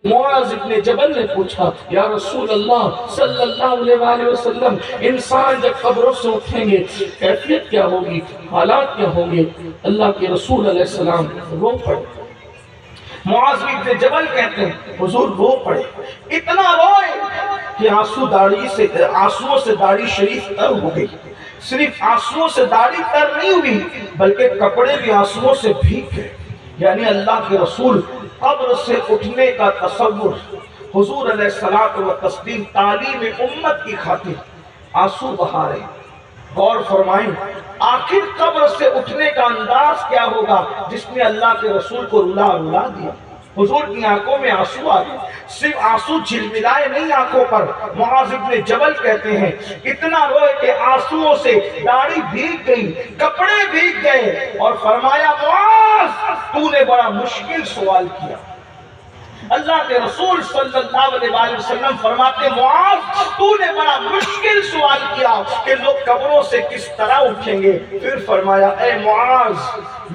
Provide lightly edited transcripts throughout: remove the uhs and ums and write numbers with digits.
معاذ ابن جبل نے پوچھا یا رسول اللہ صلی اللہ علیہ وآلہ وسلم انسان جب قبروں سے اٹھیں گے کیفیت کیا ہوگی، حالات کیا ہوں گے؟ اللہ کے رسول علیہ السلام رو پڑے۔ معاذ ابن جبل کہتے ہیں حضور رو پڑے، اتنا روئے کہ آنسوؤں سے داڑھی شریف تر ہو گئی۔ صرف آنسوؤں سے داڑھی تر نہیں ہوئی بلکہ کپڑے بھی آنسوؤں سے بھیگ گئے۔ یعنی اللہ کے رسول قبر سے اٹھنے کا تصور، حضور علیہ الصلوۃ والتسلیم تعلیم امت کی خاطر آنسو بہا رہے ہیں۔ غور فرمائیں آخر قبر سے اٹھنے کا انداز کیا ہوگا جس نے اللہ کے رسول کو رلا دیا۔ حضور کی آنکھوں میں آنسو آ گئے، صرف آنسو جھلملائے نہیں آنکھوں پر۔ معاذ ابن جبل کہتے ہیں اتنا روئے کہ آنسوؤں سے داڑھی بھیگ گئی، کپڑے بھیگ گئے، اور فرمایا معاذ تو نے بڑا مشکل سوال کیا۔ اللہ کے رسول صلی اللہ علیہ وآلہ وسلم فرماتے معاذ تو نے بڑا مشکل سوال کیا کہ لوگ قبروں سے کس طرح اٹھیں گے۔ پھر فرمایا اے معاذ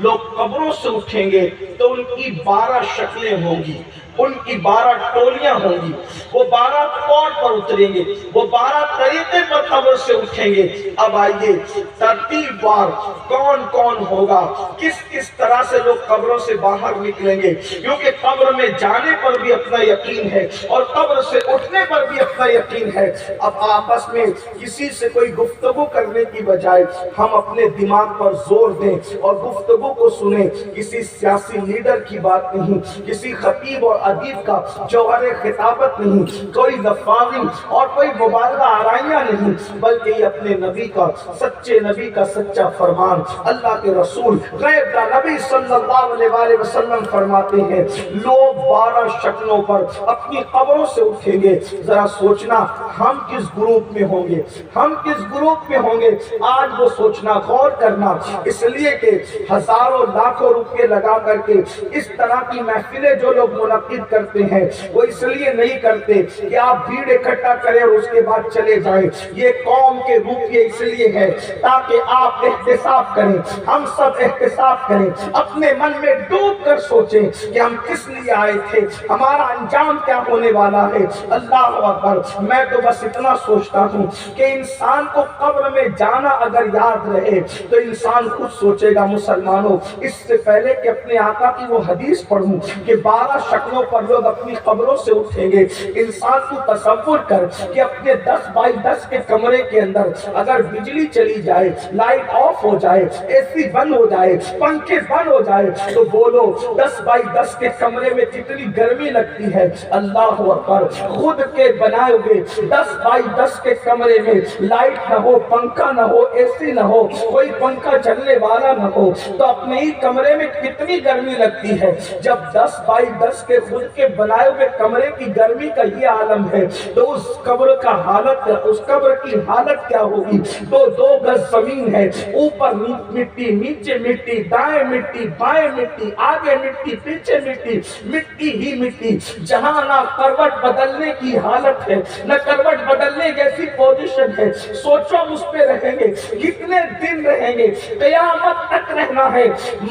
لوگ قبروں سے اٹھیں گے تو ان کی 12 شکلیں ہوں گی، ان کی 12 ٹولیاں ہوں گی، وہ 12 طور پر اتریں گے، وہ 12 طریقے پر قبر سے اٹھیں گے۔ اب آئیے ترتیب وار کون کون ہوگا، کس کس طرح سے لوگ قبروں سے باہر نکلیں گے، کیونکہ قبر میں جانے پر بھی اپنا یقین ہے اور قبر سے اٹھنے پر بھی اپنا یقین ہے۔ اب آپس میں کسی سے کوئی گفتگو کرنے کی بجائے ہم اپنے دماغ پر زور دیں اور گفتگو کو سنیں۔ کسی سیاسی لیڈر کی بات نہیں، کسی خطیب اور ادیب کا جوہر خطابت نہیں، کوئی لفاظی اور کوئی مبالغہ آرائیاں نہیں، بلکہ یہ اپنے نبی کا، سچے نبی کا سچا فرمان۔ اللہ کے رسول غیب کا نبی صلی اللہ علیہ وآلہ وسلم فرماتے ہیں لوگ 12 شکلوں پر اپنی قبروں سے اٹھیں گے۔ ذرا سوچنا ہم کس گروپ میں ہوں گے، ہم کس گروپ میں ہوں گے، آج وہ سوچنا، غور کرنا، اس لیے کہ ہزاروں لاکھوں روپے لگا کر کے اس طرح کی محفلیں جو لوگ منعقد کرتے ہیں وہ اس لیے نہیں کرتے کہ آپ بھیڑ اکٹھا کریں اور اس کے بعد چلے جائیں۔ یہ قوم کے روپیے اس لیے ہے تاکہ آپ احتساب کریں، ہم سب احتساب کریں، اپنے من میں ڈوب کر سوچیں کہ ہم کس لیے آئے تھے، ہمارا انجام کیا ہونے والا ہے۔ اللہ اکبر۔ میں تو بس اتنا سوچتا ہوں کہ انسان کو قبر میں جانا اگر یاد رہے تو انسان خود سوچے گا مسلمانوں اس سے پہلے کہ اپنے آقا کی وہ حدیث پڑھوں کہ 12 شکلوں پر لوگ اپنی قبروں سے اٹھیں گے، انسان کو تصور کر کہ اپنے 10 بائی 10 کے کمرے کے اندر اگر بجلی چلی جائے، لائٹ آف ہو جائے، اے سی بند ہو جائے، پنکھے بند ہو جائے تو بولو 10 بائی 10 کے کمرے میں کتنی گرمی لگتی ہے۔ اللہ اکبر۔ خود کے بنائے ہوئے 10 بائی 10 کے کمرے میں لائٹ نہ ہو، پنکھا نہ ہو، اے سی نہ ہو، کوئی پنکھا چلنے والا نہ ہو تو اپنے ہی کمرے میں کتنی گرمی لگتی ہے۔ جب 10 بائی 10 کے خود کے بنائے ہوئے کمرے کی گرمی کا یہ عالم ہے تو اس قبر کا حالت، اس قبر کی حالت کیا ہوگی؟ دو گز زمین ہے، اوپر مٹی، نیچے مٹی، دائیں مٹی، بائیں مٹی، آگے مٹی، پیچھے مٹی، مٹی ہی مٹی، جہاں نہ کروٹ بدلنے کی حالت ہے نہ کروٹ بدلنے جیسی پوزیشن ہے۔ سوچو اس پہ رہیں گے کتنے دن رہیں گے، قیامت تک رہنا ہے۔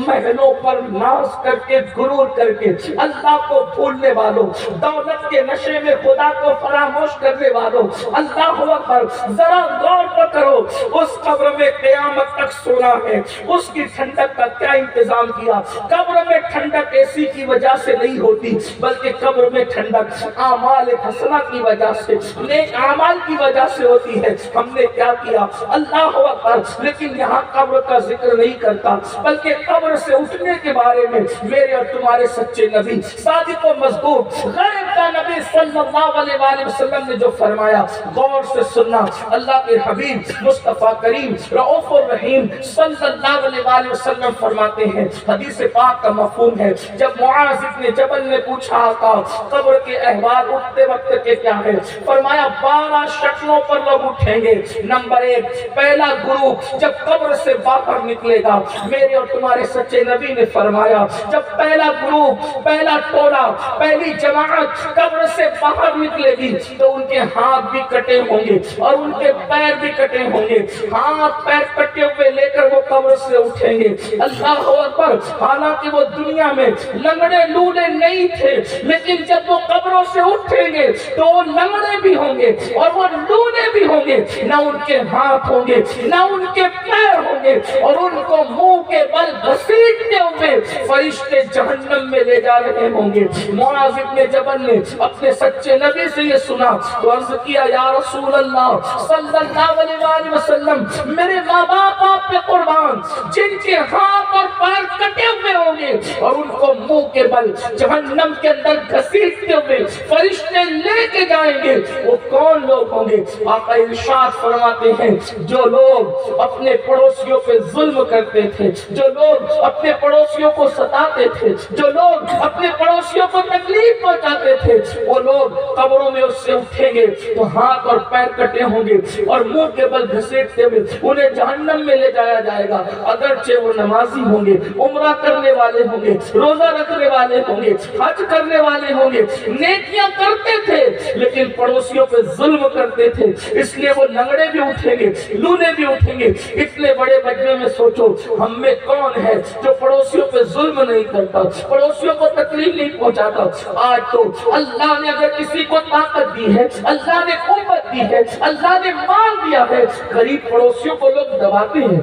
محلوں پر ناز کر کے، غرور کر کے، اللہ کو بھولنے والوں، دولت کے نشے میں خدا کو فراموش کرنے والوں، اللہ اکبر، ذرا غور تو کرو اس قبر میں قیامت تک سونا ہے، اس کی ٹھنڈک کا کیا انتظام کیا؟ قبر میں ٹھنڈک اے سی کی وجہ سے نہیں ہوتی بلکہ قبر میں ٹھنڈک اعمال حسنہ کی وجہ سے، نیک اعمال کی وجہ سے ہوتی ہے۔ ہم نے کیا کیا؟ اللہ اکبر۔ لیکن یہاہ قبر کا ذکر نہیں کرتا بلکہ قبر سے اٹھنے کے بارے میں میرے اور تمہارے سچے نبی، صادق و مصدوق، غیب کا نبی صلی اللہ علیہ وآلہ وسلم نے جو فرمایا غور سے سننا۔ اللہ کے حبیب مصطفیٰ کریم رؤوف الرحیم صلی اللہ علیہ وآلہ وسلم فرماتے ہیں، حدیث پاک کا مفہوم ہے، جب معاذ ابن جبل نے پوچھا آقا قبر کے احوال اٹھتے وقت کے کیا ہے، فرمایا 12 شکلوں پر لوگ اٹھیں گے۔ نمبر 1، پہلا گروپ جب قبر سے باہر نکلے گا، میرے اور تمہارے سچے نبی نے فرمایا جب پہلا گروپ، پہلا ٹولہ، پہلی جماعت قبر سے باہر نکلے گی تو ان کے ہاتھ بھی کٹے ہوں گے اور ان کے پیر بھی کٹے ہوں گے، ہاتھ پیر کٹے ہوئے لے کر وہ قبر سے اٹھیں گے۔ اللہ اکبر! حالانکہ وہ دنیا میں لنگڑے لوڑے نہیں تھے، لیکن جب وہ قبروں سے اٹھیں گے تو وہ لنگڑے بھی ہوں گے اور وہ لوڑے بھی ہوں گے، نہ ان کے ہاتھ ہوں گے نہ ان کے پیر ہوں گے، اور ان کو منہ کے بل گھسیٹتے ہوئے فرشتے جہنم میں لے جا رہے ہوں گے۔ معاذ بن جبل نے اپنے سچے نبی سے یہ سنا تو عرض کیا، یا رسول اللہ صلی اللہ علیہ وآلہ وسلم، میرے ماں باپ آپ پہ قربان، جن کے ہاتھ اور پیر کٹے ہوئے ہوں گے اور ان کو منہ کے بل جہنم کے اندر گھسیٹتے ہوئے فرشتے لے کے جائیں گے، وہ کون لوگ ہوں گے؟ آقا ارشاد فرماتے ہیں، جو لوگ اپنے پڑوسیوں پہ ظلم کرتے تھے، جو لوگ اپنے پڑوسیوں کو ستاتے تھے، جو لوگ اپنے پڑوسیوں کو تکلیف پہنچاتے تھے، وہ لوگ قبروں میں اس سے اٹھیں گے تو ہاتھ اور پیر کٹے ہوں گے اور منہ کے بل گھسیٹتے ہوئے انہیں جہنم میں لے جایا جائے گا۔ اگرچہ وہ نمازی ہوں گے، عمرہ کرنے والے ہوں گے، روزہ رکھنے والے ہوں گے، حج کرنے والے ہوں گے، نیکیاں کرتے تھے، لیکن پڑوسیوں پہ ظلم کرتے تھے، اس لیے وہ لنگڑے بھی اٹھیں گے، لونے بھی اٹھیں گے۔ اتنے بڑے مجمع میں سوچو، ہم میں کون ہے جو پڑوسیوں پہ ظلم نہیں کرتا، پڑوسیوں کو تکلیف نہیں پہنچاتا؟ آج تو اللہ نے اگر کسی کو طاقت دی ہے، اللہ نے قوت دی ہے، اللہ نے مال دیا ہے، غریب پڑوسیوں کو لوگ دباتے ہیں،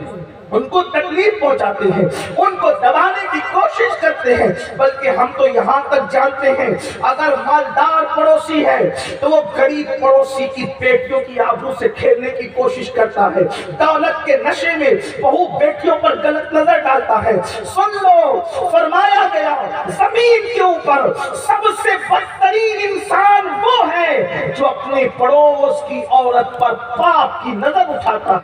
ان کو تکلیف پہنچاتے ہیں، ان کو دبانے کی کوشش کرتے ہیں، بلکہ ہم تو یہاں تک جانتے ہیں اگر مالدار پڑوسی ہے تو وہ غریب پڑوسی کی بیٹیوں کی آبرو سے کھیلنے کی کوشش کرتا ہے، دولت کے نشے میں بہو بیٹیوں پر غلط نظر ڈالتا ہے۔ سن لو، فرمایا گیا زمین کے اوپر سب سے بدترین انسان وہ ہے جو اپنے پڑوس کی عورت پر پاپ کی نظر اٹھاتا ہے۔